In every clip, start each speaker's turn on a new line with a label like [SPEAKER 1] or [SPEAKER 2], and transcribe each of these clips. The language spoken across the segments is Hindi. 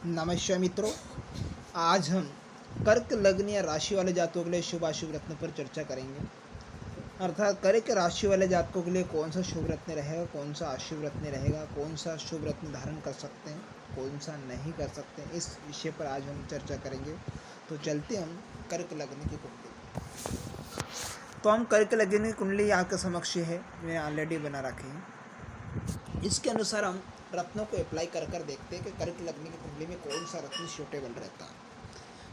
[SPEAKER 1] नमस्कार मित्रों, आज हम कर्क लग्न या राशि वाले जातकों के लिए शुभ अशुभ रत्न पर चर्चा करेंगे। अर्थात कर्क राशि वाले जातकों के लिए कौन सा शुभ रत्न रहेगा, कौन सा अशुभ रत्न रहेगा, कौन सा शुभ रत्न धारण कर सकते हैं, कौन सा नहीं कर सकते हैं, इस विषय पर आज हम चर्चा करेंगे। तो चलते हम कर्क लग्न की कुंडली। तो हम कर्क लग्न की कुंडली आपके समक्ष है, मैंने ऑलरेडी बना रखी है। इसके अनुसार हम रत्नों को अप्लाई कर देखते हैं कि कर्क लग्न की कुंडली में कौन सा रत्न सूटेबल रहता है।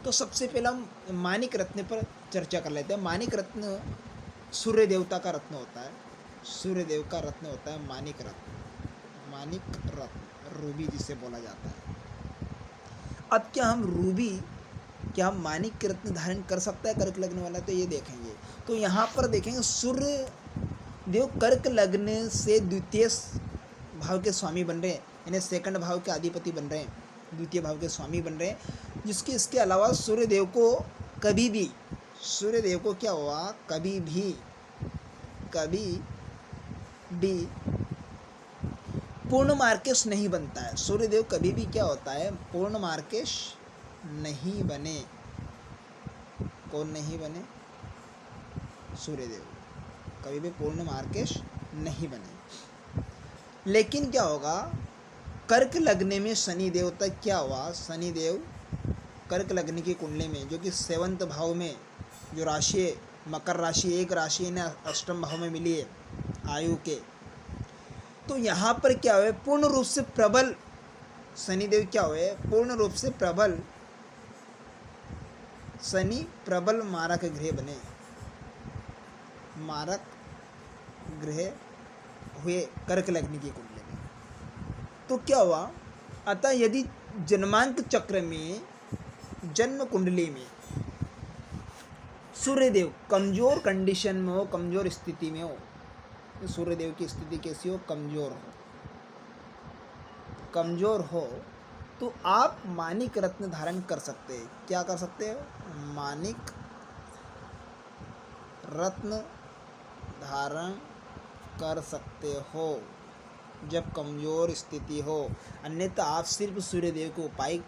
[SPEAKER 1] तो सबसे पहले हम मानिक रत्न पर चर्चा कर लेते हैं। मानिक रत्न सूर्य देवता का रत्न होता है। सूर्य देव का रत्न होता है मानिक रत्न। मानिक रत्न रूबी जिसे बोला जाता है। अब क्या हम मानिक रत्न धारण कर सकता है कर्क लग्न वाला, तो ये देखेंगे। तो यहाँ पर देखेंगे सूर्य देव कर्क लग्न से द्वितीय भाव के स्वामी बन रहे हैं, यानी सेकंड भाव के अधिपति बन रहे हैं, द्वितीय भाव के स्वामी बन रहे हैं। इसके अलावा सूर्य देव को क्या हुआ, कभी भी पूर्ण मार्केश नहीं बनता है। सूर्य देव कभी भी क्या होता है, पूर्ण मार्केश नहीं बने। कौन नहीं बने? सूर्य देव कभी भी पूर्ण मार्केश नहीं बने। लेकिन क्या होगा, कर्क लग्न में शनि देवता क्या हुआ, शनि देव कर्क लग्न की कुंडली में, जो कि 7वें भाव में जो राशि है, मकर राशि, एक राशि ने 8वें भाव में मिली है आयु के। तो यहाँ पर क्या हुआ, पूर्ण रूप से प्रबल शनि देव क्या हुए, पूर्ण रूप से प्रबल शनि प्रबल मारक ग्रह बने, मारक ग्रह हुए कर्क लग्न की कुंडली में। तो क्या हुआ, अतः यदि जन्मांक चक्र में, जन्म कुंडली में सूर्यदेव कमजोर कंडीशन में हो, कमजोर स्थिति में हो, तो सूर्यदेव की स्थिति कैसी हो, कमजोर हो, तो आप मानिक रत्न धारण कर सकते हैं। क्या कर सकते हो? मानिक रत्न धारण कर सकते हो जब कमजोर स्थिति हो। अन्यथा आप सिर्फ सूर्यदेव को उपाय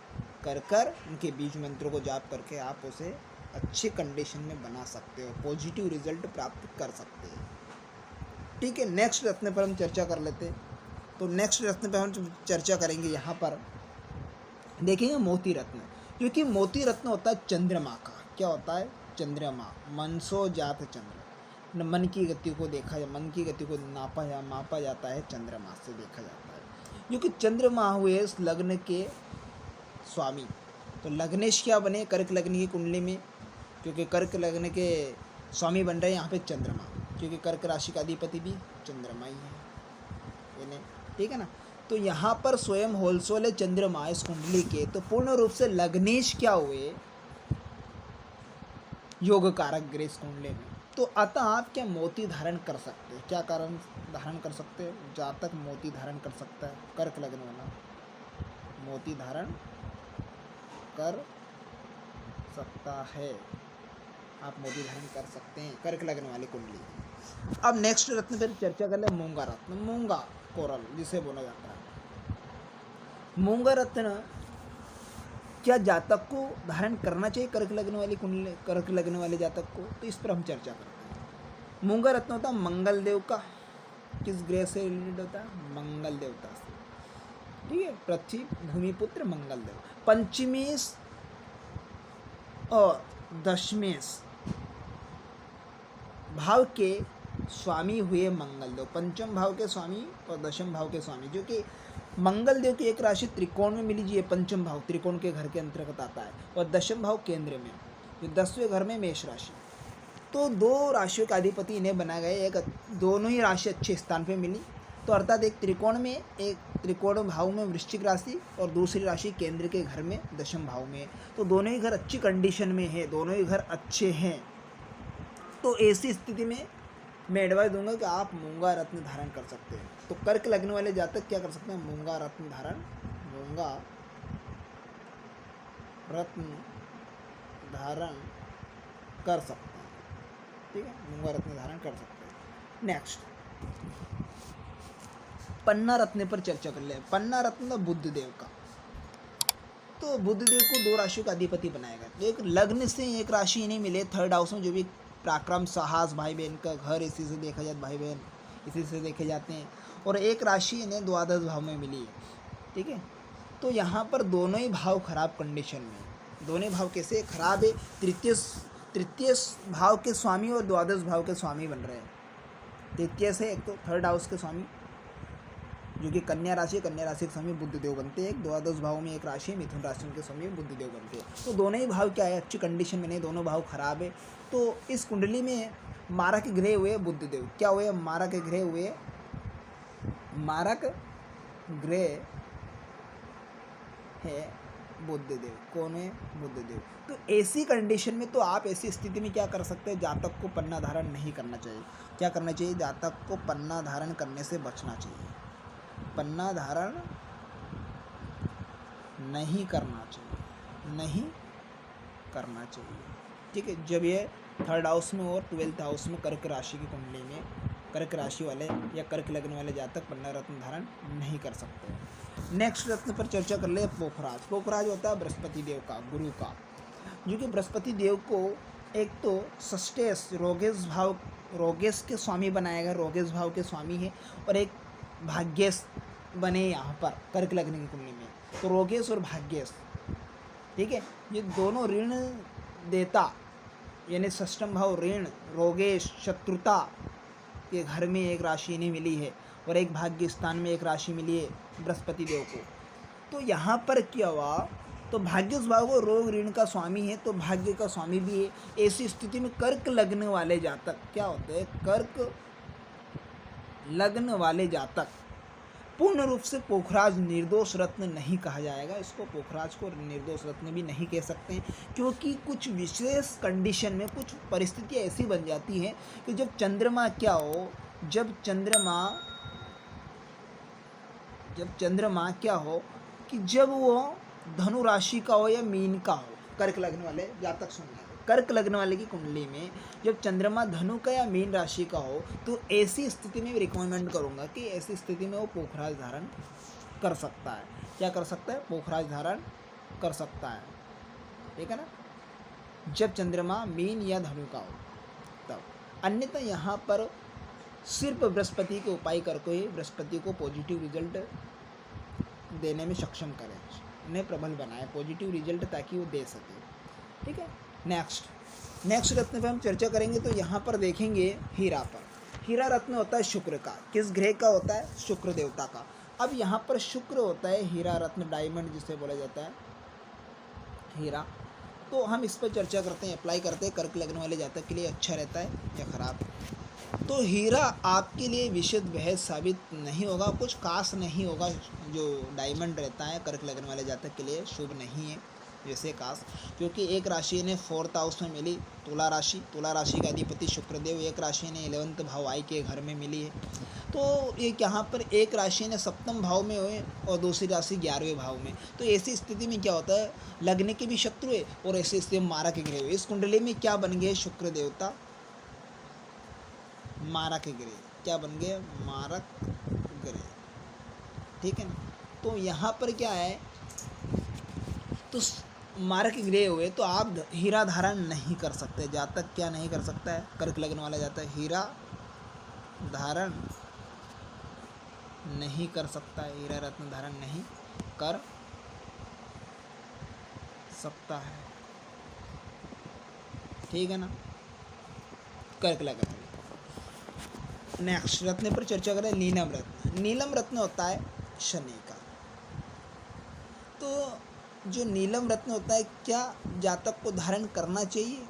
[SPEAKER 1] कर उनके बीज मंत्रों को जाप करके आप उसे अच्छे कंडीशन में बना सकते हो, पॉजिटिव रिजल्ट प्राप्त कर सकते हैं। ठीक है, नेक्स्ट रत्न पर हम चर्चा कर लेते हैं। तो नेक्स्ट रत्न पर हम चर्चा करेंगे। यहाँ पर देखेंगे मोती रत्न, क्योंकि मोती रत्न होता है चंद्रमा का। क्या होता है? चंद्रमा, मनसो जात चंद्र, मन की गति को देखा जाए, मन की गति को मापा जाता है, चंद्रमा से देखा जाता है। क्योंकि चंद्रमा हुए इस लग्न के स्वामी। तो लग्नेश क्या बने कर्क लग्न की कुंडली में, क्योंकि कर्क लग्न के स्वामी बन रहे हैं यहाँ पे चंद्रमा, क्योंकि कर्क राशि का अधिपति भी चंद्रमा ही है। ठीक है ना। तो यहाँ पर स्वयं होलसोल चंद्रमा इस कुंडली के, तो पूर्ण रूप से लग्नेश क्या हुए, योग कारक ग्रह इस कुंडली में। तो अतः आप क्या मोती धारण कर सकते हैं? क्या कारण धारण कर सकते हैं? जातक मोती धारण कर सकता है, कर्क लग्न वाला मोती धारण कर सकता है। आप मोती धारण कर सकते हैं कर्क लग्न वाली कुंडली। अब नेक्स्ट रत्न पर चर्चा कर ले, मूंगा रत्न, मूंगा कोरल जिसे बोला जाता है। मूंगा रत्न क्या जातक को धारण करना चाहिए कर्क लग्न वाली कुंडली, कर्क लग्न वाले जातक को? तो इस पर हम चर्चा करते हैं। मूंगा रत्न होता है मंगल देव का। किस ग्रह से रिलेटेड होता है? मंगल देवता से। ठीक है, पृथ्वी भूमिपुत्र मंगल देव। पंचमेश और दशमेश भाव के स्वामी हुए मंगल देव, पंचम भाव के स्वामी और दशम भाव के स्वामी, जो कि मंगल देव की एक राशि त्रिकोण में मिली जी, पंचम भाव त्रिकोण के घर के अंतर्गत आता है, और दशम भाव केंद्र में, जो 10वें घर में मेष राशि। तो दो राशियों का अधिपति इन्हें बनाया गया, एक दोनों ही राशि अच्छे स्थान पे मिली। तो अर्थात एक त्रिकोण में, एक त्रिकोण भाव में वृश्चिक राशि, और दूसरी राशि केंद्र के घर में दशम भाव में। तो दोनों ही घर अच्छी कंडीशन में है, दोनों ही घर अच्छे हैं। तो ऐसी स्थिति में मैं एडवाइस दूंगा कि आप मूंगा रत्न धारण कर सकते हैं। तो कर्क लगने वाले जातक क्या कर सकते हैं? मूंगा रत्न धारण कर सकते हैं। ठीक है, मूंगा रत्न धारण कर सकते हैं। नेक्स्ट पन्ना रत्न पर चर्चा कर ले। पन्ना रत्न बुद्ध देव का। तो तो बुध देव को 2 राशियों का अधिपति बनाएगा। तो एक लग्न से एक राशि इन्हें मिले थर्ड हाउस में, जो भी पराक्रम साहस, भाई बहन का घर इसी से देखा जाता, भाई बहन इसी से देखे जाते हैं, और एक राशि इन्हें द्वादश भाव में मिली है, ठीक है। तो यहाँ पर दोनों ही भाव खराब कंडीशन में, दोनों भाव कैसे खराब है, तृतीय भाव के स्वामी और द्वादश भाव के स्वामी बन रहे हैं। तृतीय से एक तो थर्ड हाउस के स्वामी जो कि कन्या राशि के स्वामी बुध देव बनते हैं, एक द्वादश भाव में एक राशि मिथुन राशि के स्वामी बुध देव बनते हैं। तो दोनों ही भाव क्या है, अच्छी कंडीशन में नहीं, दोनों भाव खराब है। तो इस कुंडली में मारक ग्रह हुए बुध देव, क्या हुए, मारक ग्रह हुए, मारक ग्रह है बुध देव। कौन है, बुध देव। तो ऐसी कंडीशन में तो आप ऐसी स्थिति में क्या कर सकते हैं, जातक को पन्ना धारण नहीं करना चाहिए। क्या करना चाहिए, जातक को पन्ना धारण करने से बचना चाहिए, पन्ना धारण नहीं करना चाहिए, नहीं करना चाहिए, ठीक है। जब ये थर्ड हाउस में और 12th हाउस में कर्क राशि की कुंडली में कर्क राशि वाले या कर्क लग्न वाले जातक पन्ना रत्न धारण नहीं कर सकते। नेक्स्ट रत्न पर चर्चा कर ले, पोखराज। पोखराज होता है बृहस्पति देव का, गुरु का, जो कि बृहस्पति देव को एक तो सस्टेस रोगेश के स्वामी बनाएगा, रोगेश भाव के स्वामी है, और एक भाग्येश बने यहाँ पर कर्क लग्न की कुंडली में। तो रोगेश और भाग्येश, ठीक है, ये दोनों ऋण देता, यानी षष्ठम भाव ऋण, रोगेश, शत्रुता के घर में एक राशि इन्हें मिली है, और एक भाग्य स्थान में एक राशि मिली है बृहस्पति देव को। तो यहाँ पर क्या हुआ, तो भाग्य भाव को रोग ऋण का स्वामी है, तो भाग्य का स्वामी भी है। ऐसी स्थिति में कर्क लग्न वाले जातक क्या होते हैं, कर्क लग्न वाले जातक पूर्ण रूप से पोखराज निर्दोष रत्न नहीं कहा जाएगा, इसको पोखराज को निर्दोष रत्न भी नहीं कह सकते हैं, क्योंकि कुछ विशेष कंडीशन में कुछ परिस्थितियाँ ऐसी बन जाती हैं कि जब चंद्रमा क्या हो, जब चंद्रमा क्या हो कि जब वो धनु राशि का हो या मीन का हो, कर्क लग्न वाले जातक सुनना, कर्क लग्न वाले की कुंडली में जब चंद्रमा धनु का या मीन राशि का हो, तो ऐसी स्थिति में रिकमेंड करूंगा कि ऐसी स्थिति में वो पोखराज धारण कर सकता है। क्या कर सकता है, पोखराज धारण कर सकता है, ठीक है ना, जब चंद्रमा मीन या धनु का हो तब। अन्यथा यहाँ पर सिर्फ बृहस्पति के उपाय करके ही बृहस्पति को पॉजिटिव रिजल्ट देने में सक्षम करें, उन्हें प्रबल बनाए पॉजिटिव रिजल्ट, ताकि वो दे सके, ठीक है। नेक्स्ट रत्न पर हम चर्चा करेंगे। तो यहाँ पर देखेंगे हीरा पर। हीरा रत्न होता है शुक्र का, किस ग्रह का होता है, शुक्र देवता का। अब यहाँ पर शुक्र होता है हीरा रत्न, डायमंड जिसे बोला जाता है हीरा। तो हम इस पर चर्चा करते हैं, अप्लाई करते हैं, कर्क लग्न वाले जातक के लिए अच्छा रहता है या खराब। तो हीरा आपके लिए विशेष बहस साबित नहीं होगा, कुछ खास नहीं होगा। जो डायमंड रहता है कर्क लग्न वाले जातक के लिए शुभ नहीं है वैसे खास, क्योंकि एक राशि ने 4th हाउस में मिली, तुला राशि का अधिपति शुक्रदेव, एक राशि ने 11th भाव आई के घर में मिली है। तो एक यहाँ पर एक राशि ने 7th भाव में हुए और दूसरी राशि 11वें भाव में। तो ऐसी स्थिति में क्या होता है, लग्न के भी शत्रु है और ऐसी स्थिति में मारक ग्रह हुए। इस कुंडली में क्या बन गए, शुक्र देवता मारक ग्रह, क्या बन गए, मारक ग्रह, ठीक है ना। तो यहाँ पर क्या है, तो मारक ग्रह हुए तो आप हीरा धारण नहीं कर सकते। जातक क्या नहीं कर सकता है, कर्क लग्न वाला जातक हीरा धारण नहीं कर सकता है, हीरा रत्न धारण नहीं कर सकता है, ठीक है ना, कर्क लग्न। नेक्स्ट रत्न पर चर्चा करें, नीलम रत्न। नीलम रत्न होता है शनि का। तो जो नीलम रत्न होता है, क्या जातक को धारण करना चाहिए,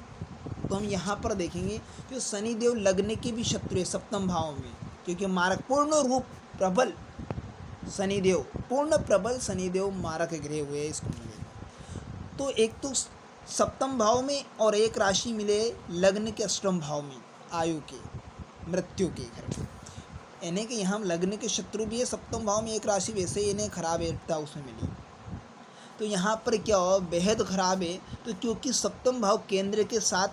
[SPEAKER 1] तो हम यहाँ पर देखेंगे कि शनिदेव लग्न के भी शत्रु है 7th भाव में, क्योंकि मारक पूर्ण रूप प्रबल शनिदेव, पूर्ण प्रबल शनिदेव मारक ग्रह हुए इस कुंडली में। तो एक तो 7th भाव में और एक राशि मिले लग्न के 8th भाव में, आयु के मृत्यु के घर में, यानी कि यहाँ लग्न के शत्रु भी है 7th भाव में एक राशि, वैसे ही इन्हें खराब है उसमें मिली। तो यहाँ पर क्या हो, बेहद खराब है। तो क्योंकि 7th भाव केंद्र के साथ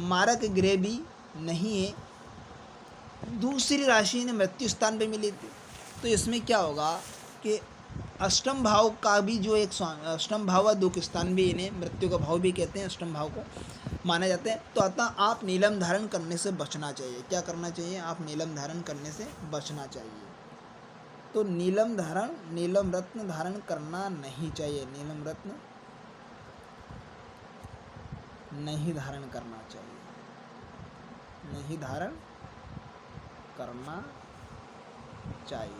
[SPEAKER 1] मारक ग्रह भी नहीं है, दूसरी राशि ने मृत्यु स्थान पे मिली थी, तो इसमें क्या होगा कि अष्टम भाव का भी जो एक अष्टम भाव व दुख स्थान भी इन्हें मृत्यु का भाव भी कहते हैं, अष्टम भाव को माने जाते हैं। तो अतः आप नीलम धारण करने से बचना चाहिए। क्या करना चाहिए? आप नीलम धारण करने से बचना चाहिए। तो नीलम रत्न धारण करना नहीं चाहिए, नीलम रत्न नहीं धारण करना चाहिए, नहीं धारण करना चाहिए,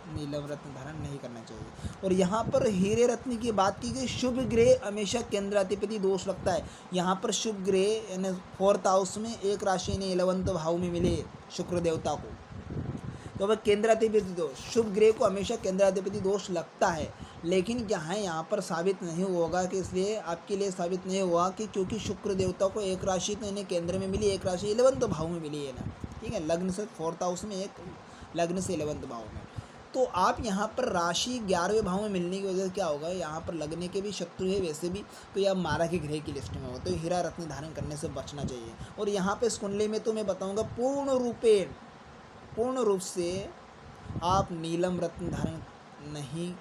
[SPEAKER 1] नीलम रत्न धारण नहीं करना चाहिए। और यहाँ पर हीरे रत्न की बात की गई। शुभ ग्रह हमेशा केंद्राधिपति दोष लगता है। यहाँ पर शुभ ग्रह यानी 4th हाउस में एक राशि ने 11th भाव में मिले शुक्र देवता को, तो वह केंद्राधिपति दोष, शुभ ग्रह को हमेशा केंद्राधिपति दोष लगता है। लेकिन यहाँ पर साबित नहीं होगा कि, इसलिए आपके लिए साबित नहीं हुआ कि क्योंकि शुक्र देवता को एक राशि तो इन्हें केंद्र में मिली, एक राशि 11th भाव में मिली है ना, ठीक है, लग्न से 4th हाउस में, एक लग्न से 11th भाव में। तो आप यहाँ पर राशि 11वें भाव में मिलने की वजह से क्या होगा, यहाँ पर लगने के भी शत्रु है वैसे भी, तो यह मारा के ग्रह की लिस्ट में होगा। तो हीरा रत्न धारण करने से बचना चाहिए। और यहाँ पे इस कुंडली में तो मैं बताऊँगा पूर्ण रूप से आप नीलम रत्न धारण नहीं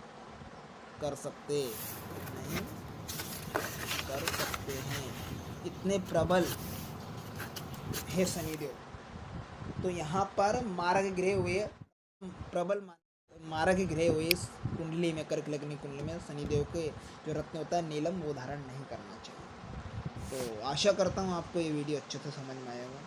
[SPEAKER 1] कर सकते, नहीं कर सकते हैं, इतने प्रबल है शनिदेव। तो यहाँ पर मारक ग्रह हुए, प्रबल मारक ग्रह हुए इस कुंडली में, कर्क लग्नी कुंडली में शनिदेव के जो रत्न होता है नीलम, वो धारण नहीं करना चाहिए। तो आशा करता हूँ आपको ये वीडियो अच्छे से समझ में आएगा।